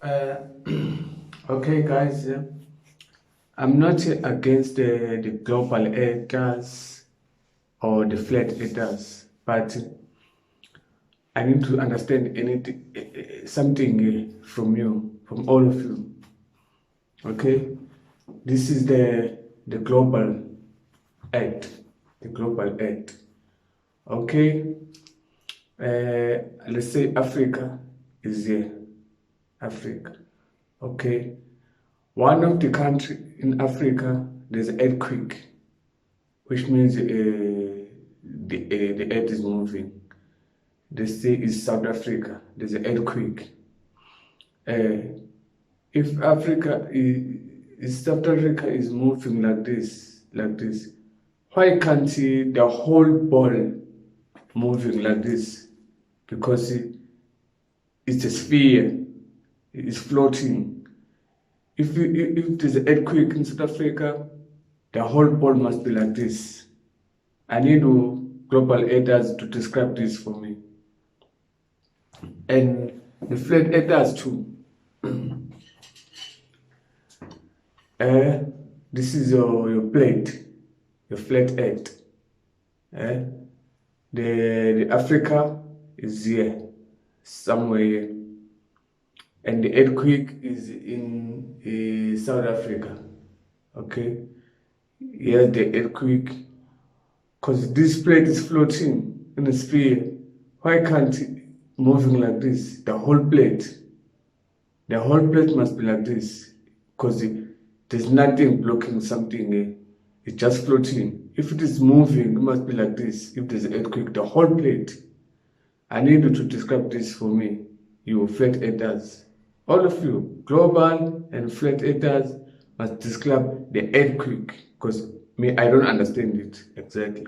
Uh, okay, guys, I'm not against the global earthers or the flat earthers, but I need to understand anything, something from you, from all of you. Okay, this is the global earth, the global earth. Okay, let's say Africa is here, Africa. Okay, one of the country in Africa, there's an earthquake, which means the earth is moving. They say is South Africa. There's an earthquake. Uh, if South Africa is moving like this, why can't the whole ball moving like this? Because it's a sphere, it's floating. If there's an earthquake in South Africa, the whole ball must be like this. I need global elders to describe this for me. And the flat elders too. This is your plate, your flat earth. The Africa is here, somewhere here. And the earthquake is in South Africa. Okay? Here's the earthquake. Because this plate is floating in a sphere. Why can't it moving like this? The whole plate must be like this. Because there's nothing blocking something. It's just floating. If it is moving, it must be like this. If there's an earthquake, the whole plate. I need you to describe this for me, you flat earthers. All of you, global and flat earthers, must describe the earthquake. Because me, I don't understand it exactly.